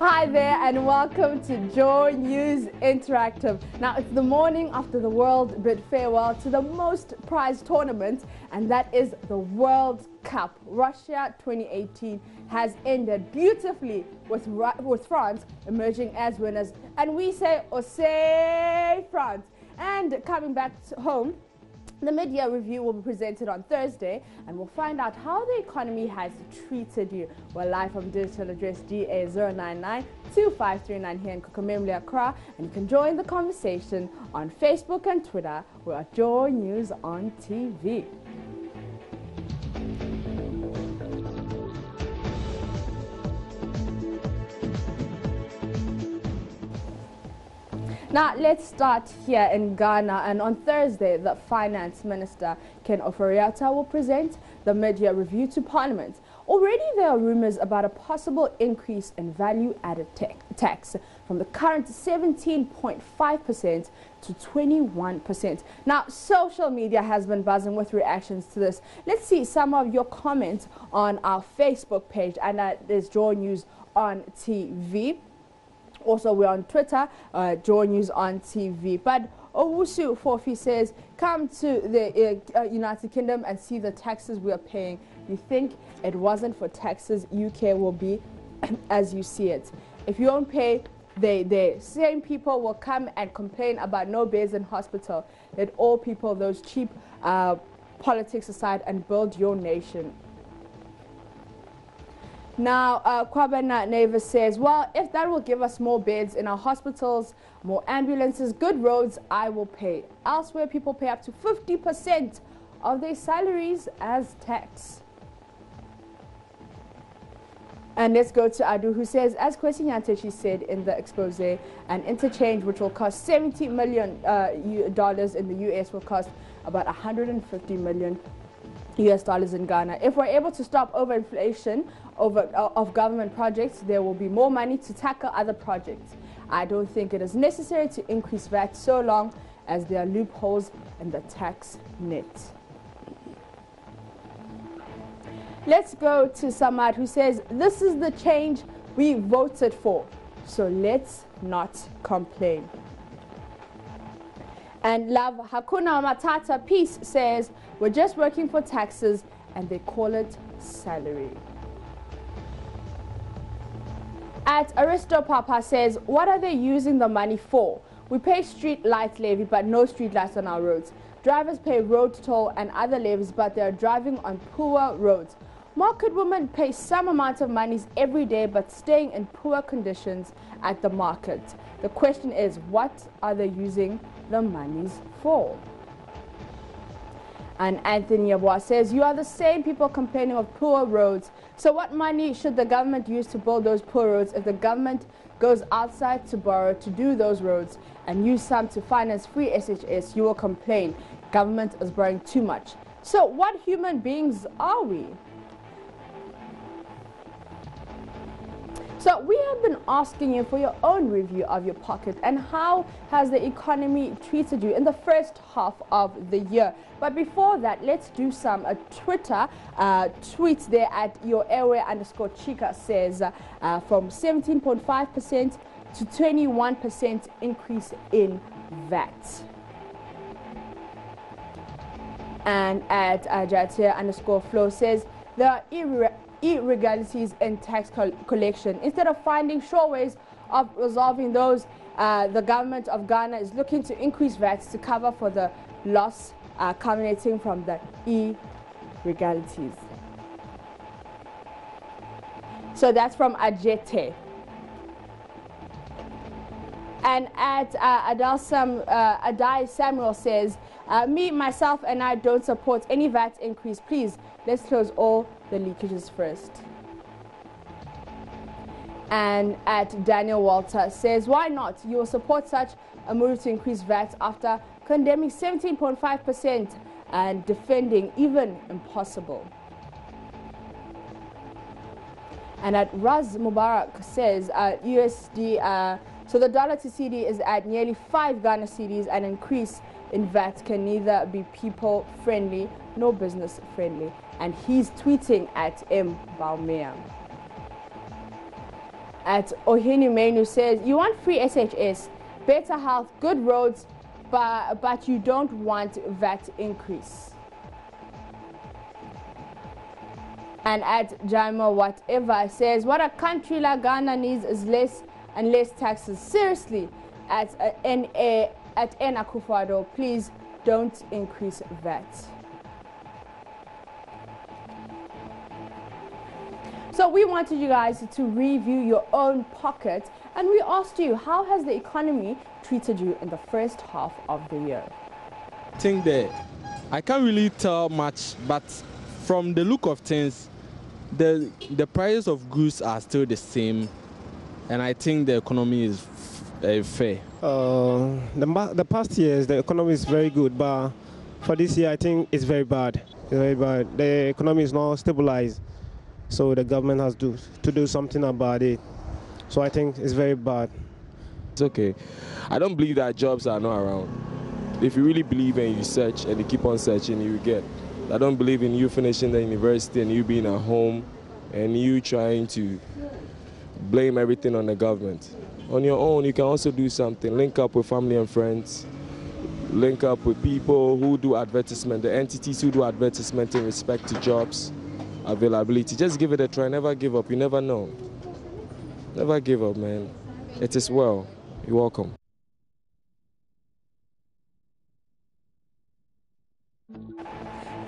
Hi there and welcome to JoyNews Interactive. Now it's the morning after the world bid farewell to the most prized tournament, and that is the World Cup. Russia 2018 has ended beautifully with France emerging as winners, and we say Osei France. And coming back home, the mid-year review will be presented on Thursday, and we'll find out how the economy has treated you. We're live from digital address GA0992539 here in Kokomemle, Accra, and you can join the conversation on Facebook and Twitter. We're at JoyNews on TV. Now, let's start here in Ghana, and on Thursday, the Finance Minister, Ken Ofori-Atta, will present the mid-year review to Parliament. Already, there are rumours about a possible increase in value-added tax from the current 17.5% to 21%. Now, social media has been buzzing with reactions to this. Let's see some of your comments on our Facebook page, and there's JoyNews on TV. Also, we're on Twitter, JoyNews on TV. But Owusu Fofi says, come to the United Kingdom and see the taxes we are paying. You think it wasn't for taxes, UK will be as you see it. If you don't pay, the same people will come and complain about no beds in hospital. Let all people, those cheap politics aside, and build your nation. Now, Kwabena Neva says, well, if that will give us more beds in our hospitals, more ambulances, good roads, I will pay. Elsewhere, people pay up to 50% of their salaries as tax. And let's go to Adu, who says, as Kwesi Nyantechi said in the expose, an interchange which will cost $70 million in the US will cost about $150 million in Ghana. If we're able to stop overinflation of government projects, there will be more money to tackle other projects. I don't think it is necessary to increase VAT so long as there are loopholes in the tax net. Let's go to Samad, who says, this is the change we voted for, so let's not complain. And Love Hakuna Matata Peace says, we're just working for taxes and they call it salary. At Aristo Papa says, what are they using the money for? We pay street light levy but no street lights on our roads. Drivers pay road toll and other levies but they are driving on poor roads. Market women pay some amount of monies every day but staying in poor conditions at the market. The question is, what are they using the monies for? And Anthony Yabwa says, you are the same people complaining of poor roads. So what money should the government use to build those poor roads if the government goes outside to borrow to do those roads and use some to finance free SHS? You will complain government is borrowing too much. So what human beings are we? So we have been asking you for your own review of your pocket and how has the economy treated you in the first half of the year. But before that, let's do some Twitter tweets there at your airway_chica says from 17.5% to 21% increase in VAT. And at Jatia_flow says there are irregularities in tax collection. Instead of finding sure ways of resolving those, the government of Ghana is looking to increase VAT to cover for the loss culminating from the irregularities. So that's from Ajete. And at Adai Samuel says, me, myself, and I don't support any VAT increase. Please, let's close all the leakages first. And at Daniel Walter says, why not? You will support such a move to increase VAT after condemning 17.5% and defending even impossible. And at Raz Mubarak says, USD, so the dollar to CD is at nearly 5 Ghana cedis. An increase in VAT can neither be people friendly nor business friendly. And he's tweeting at M. Baumea. At Ohini Menu says, you want free SHS, better health, good roads, but you don't want VAT increase. And at Jaima Whatever says, what a country like Ghana needs is less and less taxes. Seriously, at N Akufo-Addo, please don't increase VAT. So we wanted you guys to review your own pocket, and we asked you, how has the economy treated you in the first half of the year? I think that I can't really tell much, but from the look of things, the prices of goods are still the same, and I think the economy is fair. The past years, the economy is very good, but for this year, I think it's very bad. It's very bad. The economy is not stabilized, so the government has to do something about it. So I think it's very bad. It's okay. I don't believe that jobs are not around. If you really believe and you search and you keep on searching, you get. I don't believe in you finishing the university and you being at home and you trying to blame everything on the government. On your own, you can also do something. Link up with family and friends. Link up with people who do advertisement, the entities who do advertisement in respect to jobs, availability. Just give it a try. Never give up. You never know. Never give up, man. It is well. You're welcome.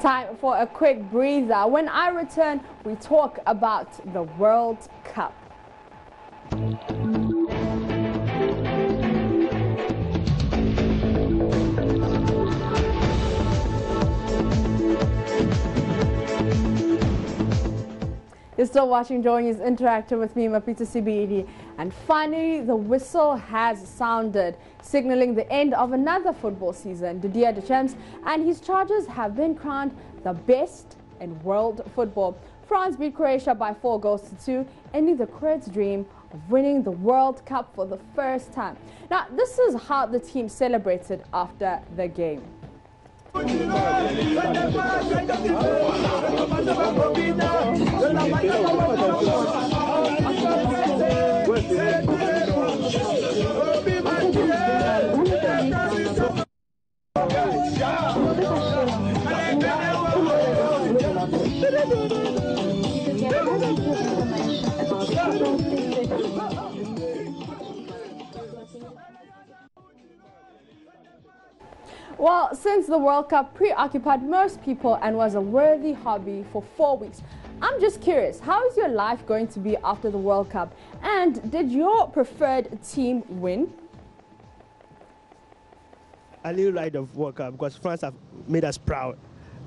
Time for a quick breather. When I return, we talk about the World Cup. You're still watching JoyNews Interactive with me, Mapita Sibidi. And finally, the whistle has sounded, signaling the end of another football season. Didier Deschamps and his Chargers have been crowned the best in world football. France beat Croatia by 4-2, ending the Croats' dream of winning the World Cup for the first time. Now, this is how the team celebrated after the game. Well, since the World Cup preoccupied most people and was a worthy hobby for 4 weeks, I'm just curious, how is your life going to be after the World Cup? And did your preferred team win? I really like the World Cup because France have made us proud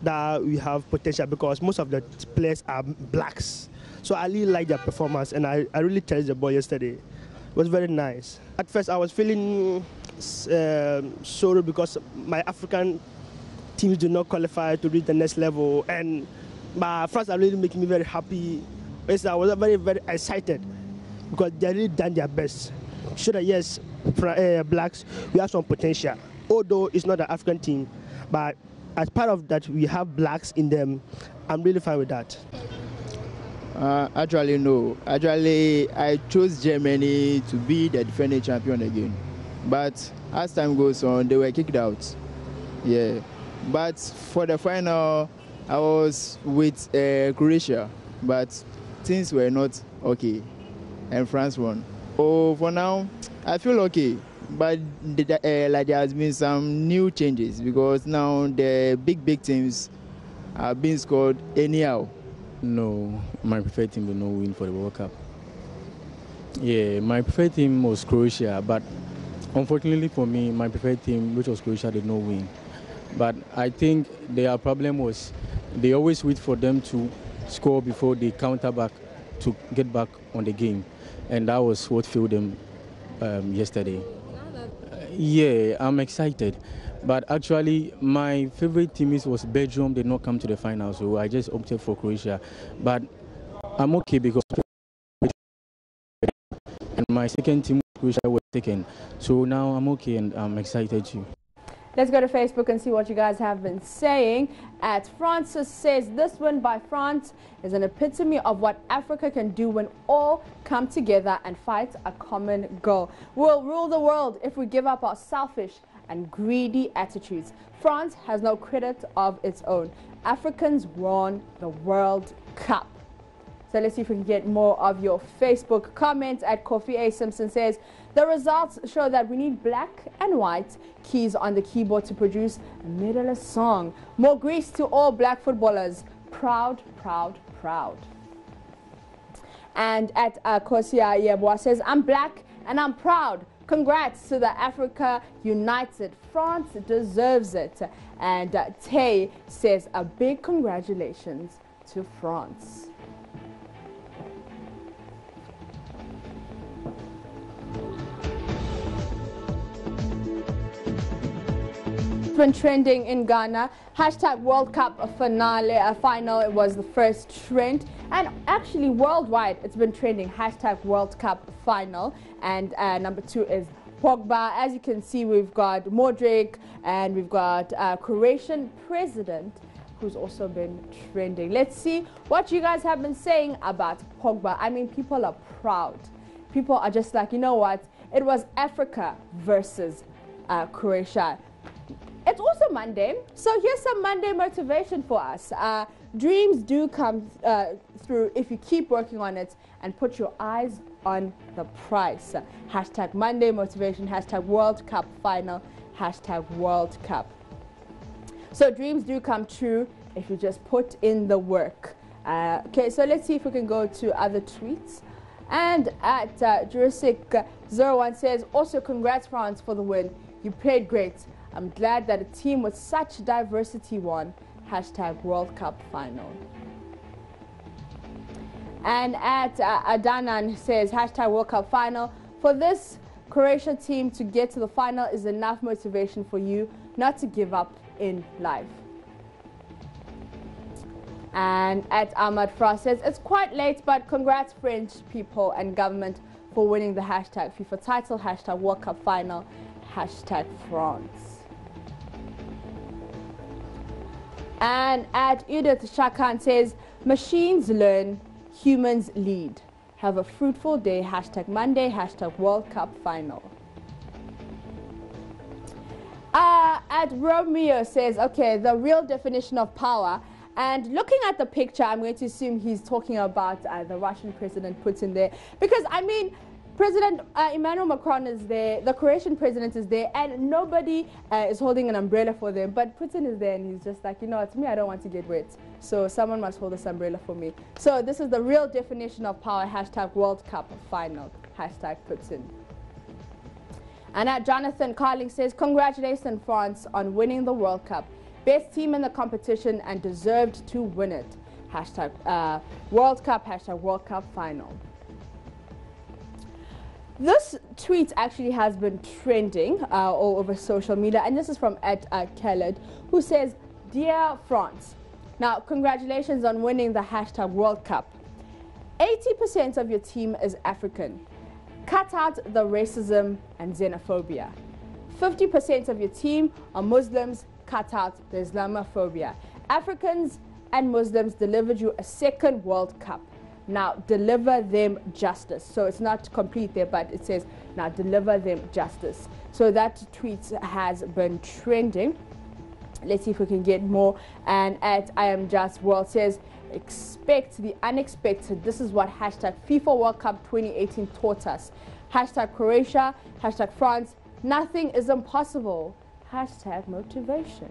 that we have potential because most of the players are blacks. So I really like their performance and I really challenged the ball yesterday. It was very nice. At first I was feeling sorrow because my African teams do not qualify to reach the next level, and France are really making me very happy. I was very, very excited because they really done their best. So that yes, blacks, we have some potential. Although it's not an African team, but as part of that, we have blacks in them. I'm really fine with that. Actually, no. Actually, I chose Germany to be the defending champion again. But as time goes on, they were kicked out. Yeah. But for the final, I was with Croatia. But things were not okay. And France won. Oh, for now, I feel okay. But like there has been some new changes because now the big teams are being scored anyhow. No, my preferred team will not win for the World Cup. Yeah, my preferred team was Croatia, but unfortunately for me, my preferred team, which was Croatia, did not win. But I think their problem was they always wait for them to score before they counter back to get back on the game. And that was what failed them yesterday. Yeah, I'm excited. But actually, my favorite team was Belgium. Did not come to the final, so I just opted for Croatia. But I'm okay because and my second team, Croatia, was taken. So now I'm okay and I'm excited too. Let's go to Facebook and see what you guys have been saying. At Francis says, this win by France is an epitome of what Africa can do when all come together and fight a common goal. We'll rule the world if we give up our selfish and greedy attitudes. France has no credit of its own. Africans won the World Cup. So let's see if we can get more of your Facebook comments. At Kofi A. Simpson says, the results show that we need black and white keys on the keyboard to produce a medalist song. More grease to all black footballers. Proud, proud, proud. And at Kosia Yeboah says, I'm black and I'm proud. Congrats to the Africa United. France deserves it. And Tay says, a big congratulations to France. Been trending in Ghana. Hashtag World Cup final. It was the first trend, and actually worldwide it's been trending. Hashtag World Cup final. And number 2 is Pogba. As you can see, we've got Modric and we've got Croatian president, who's also been trending. Let's see what you guys have been saying about Pogba. I mean, people are proud. People are just like, you know what? It was Africa versus Croatia. It's also Monday, so here's some Monday motivation for us. Dreams do come through if you keep working on it and put your eyes on the prize. Hashtag Monday motivation, hashtag World Cup final, hashtag World Cup. So dreams do come true if you just put in the work. Okay, so let's see if we can go to other tweets. And at Jurassic01 says, also congrats France for the win. You played great. I'm glad that a team with such diversity won. Hashtag World Cup final. And at Adanan says, hashtag World Cup final. For this Croatia team to get to the final is enough motivation for you not to give up in life. And at Ahmad Frost says, it's quite late, but congrats French people and government for winning the hashtag FIFA title. Hashtag World Cup final. Hashtag France. And at Edith Shakan says, machines learn, humans lead. Have a fruitful day. Hashtag Monday. Hashtag World Cup final. At Romeo says, okay, the real definition of power. And looking at the picture, I'm going to assume he's talking about the Russian president Putin there. Because, I mean, President Emmanuel Macron is there, the Croatian president is there, and nobody is holding an umbrella for them. But Putin is there, and he's just like, you know, it's me, I don't want to get wet. So someone must hold this umbrella for me. So this is the real definition of power. Hashtag World Cup final. Hashtag Putin. And at Jonathan Carling says, congratulations France on winning the World Cup. Best team in the competition and deserved to win it. Hashtag World Cup. Hashtag World Cup final. This tweet actually has been trending all over social media, and this is from Khaled, who says, Dear France, now congratulations on winning the hashtag World Cup. 80% of your team is African. Cut out the racism and xenophobia. 50% of your team are Muslims. Cut out the Islamophobia. Africans and Muslims delivered you a second World Cup. Now deliver them justice. So it's not complete there, but it says now deliver them justice. So that tweet has been trending. Let's see if we can get more. And at I Am Just World says, expect the unexpected. This is what hashtag FIFA World Cup 2018 taught us. Hashtag Croatia, hashtag France. Nothing is impossible. Hashtag motivation.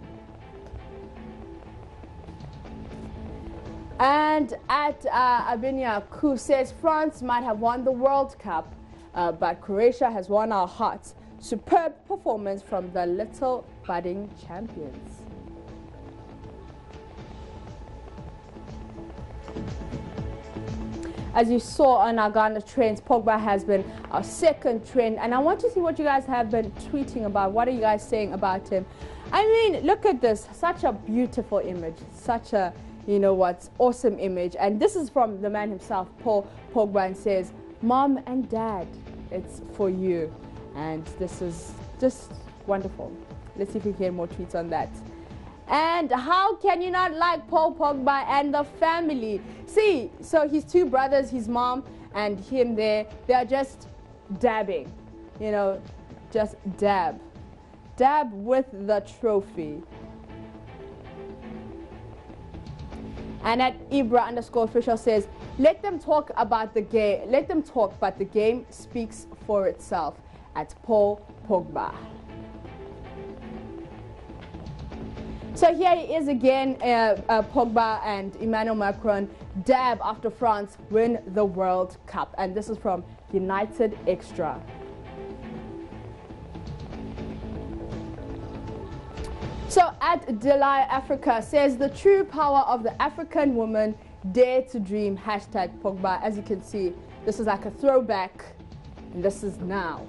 And at Abinia Ku says, France might have won the World Cup, but Croatia has won our hearts. Superb performance from the little budding champions. As you saw on our Ghana trends, Pogba has been our second trend. And I want to see what you guys have been tweeting about. What are you guys saying about him? I mean, look at this. Such a beautiful image. Such a, you know what, awesome image. And this is from the man himself, Paul Pogba, and says, Mom and Dad, it's for you. And this is just wonderful. Let's see if we can get more tweets on that. And how can you not like Paul Pogba and the family? See, so his two brothers, his mom and him there, they are just dabbing. You know, just dab. Dab with the trophy. And at Ibra_official says, let them talk about the game. Let them talk, but the game speaks for itself. At Paul Pogba. So here he is again, Pogba and Emmanuel Macron dab after France win the World Cup. And this is from United Extra. So at Delay Africa says the true power of the African woman, dare to dream, hashtag Pogba. As you can see, this is like a throwback and this is now.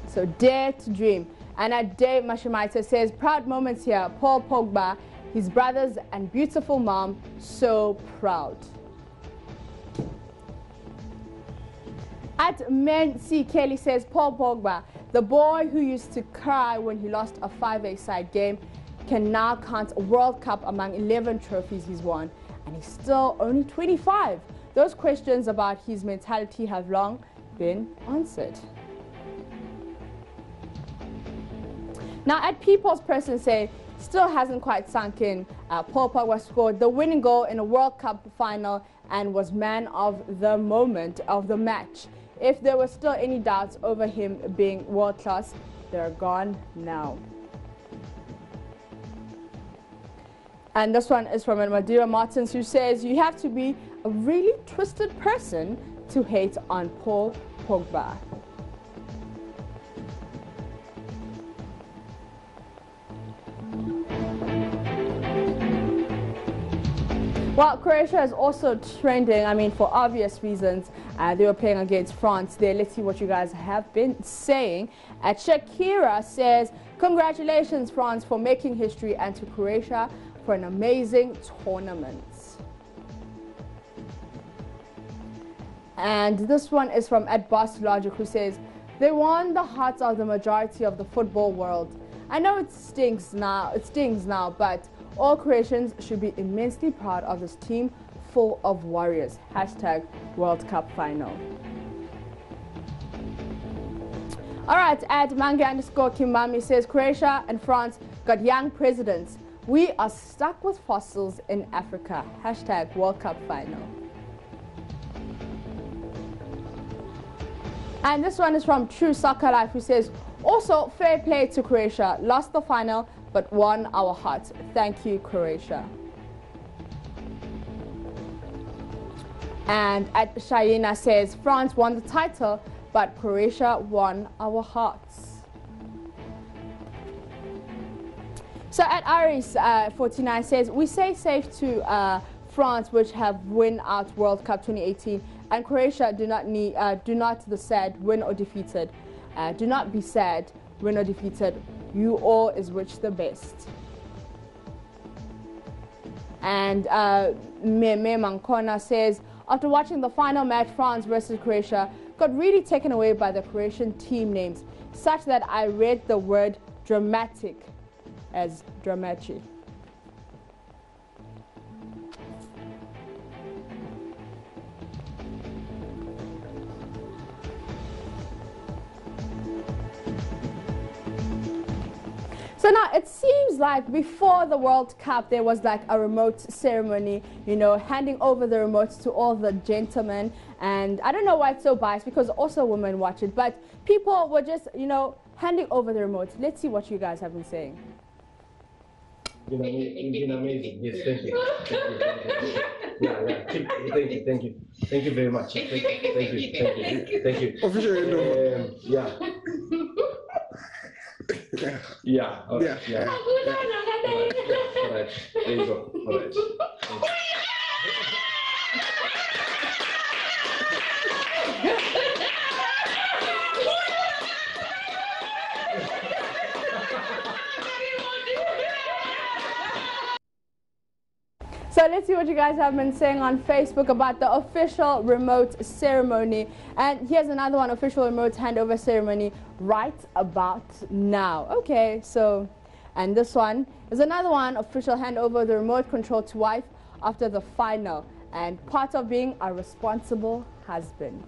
So dare to dream. And at Dave Mashimaita says, proud moments here, Paul Pogba, his brothers and beautiful mom, so proud. At Men C. Kelly says, Paul Pogba, the boy who used to cry when he lost a 5-a-side game, can now count a World Cup among 11 trophies he's won. And he's still only 25. Those questions about his mentality have long been answered. Now at People's Person say, still hasn't quite sunk in. Paul Pogba scored the winning goal in a World Cup final and was man of the moment of the match. If there were still any doubts over him being world class, they're gone now. And this one is from Madeira Martins, who says, you have to be a really twisted person to hate on Paul Pogba. Well, Croatia is also trending, I mean, for obvious reasons. They were playing against France there. Let's see what you guys have been saying. Shakira says, congratulations, France, for making history, and to Croatia for an amazing tournament. And this one is from Boss Logic, who says, they won the hearts of the majority of the football world. I know it stings now, but all Croatians should be immensely proud of this team full of warriors. Hashtag World Cup final. All right, at Manga_Kimami says, Croatia and France got young presidents. We are stuck with fossils in Africa. Hashtag World Cup final. And this one is from True Soccer Life, who says, also fair play to Croatia. Lost the final, but won our hearts. Thank you, Croatia. And at Shayena says, France won the title, but Croatia won our hearts. So at Aris 49 says, we say safe to France, which have win out World Cup 2018, and Croatia do not be sad, win or defeated. Do not be sad, win or defeated. You all is which the best. And Meme Mankona says, after watching the final match, France versus Croatia, got really taken away by the Croatian team names, such that I read the word dramatic as dramatic. So now it seems like before the World Cup there was like a remote ceremony, you know, handing over the remotes to all the gentlemen. And I don't know why it's so biased, because also women watch it, but people were just, you know, handing over the remotes. Let's see what you guys have been saying. It's been amazing. Yes, thank you. Thank you. Thank you very much. Thank you. Officially, yeah. Yeah. All right. Yeah. All right. There you go. All right. So let's see what you guys have been saying on Facebook about the official remote ceremony. And here's another one, official remote handover ceremony right about now. Okay, so, and this one is another one, official handover the remote control to wife after the final. And part of being a responsible husband.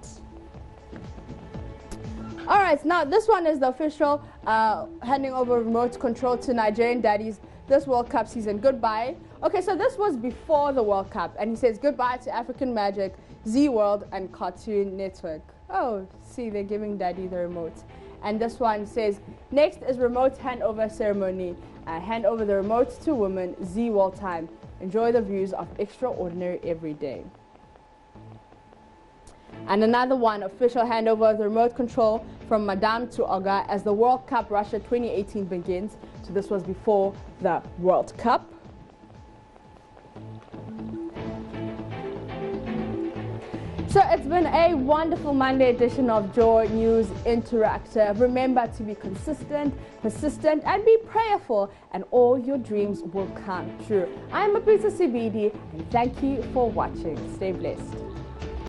All right, now this one is the official handing over remote control to Nigerian daddies this World Cup season. Goodbye. Okay, so this was before the World Cup, and he says goodbye to African Magic, Z World, and Cartoon Network. Oh, see, they're giving daddy the remote. And this one says, next is remote handover ceremony. Hand over the remote to women, Z World time. Enjoy the views of extraordinary every day. And another one, official handover of the remote control from Madame to Oga as the World Cup Russia 2018 begins. So this was before the World Cup. So it's been a wonderful Monday edition of Joy News Interactive. Remember to be consistent, persistent, and be prayerful, and all your dreams will come true. I'm Mapisa Sibidi, and thank you for watching. Stay blessed.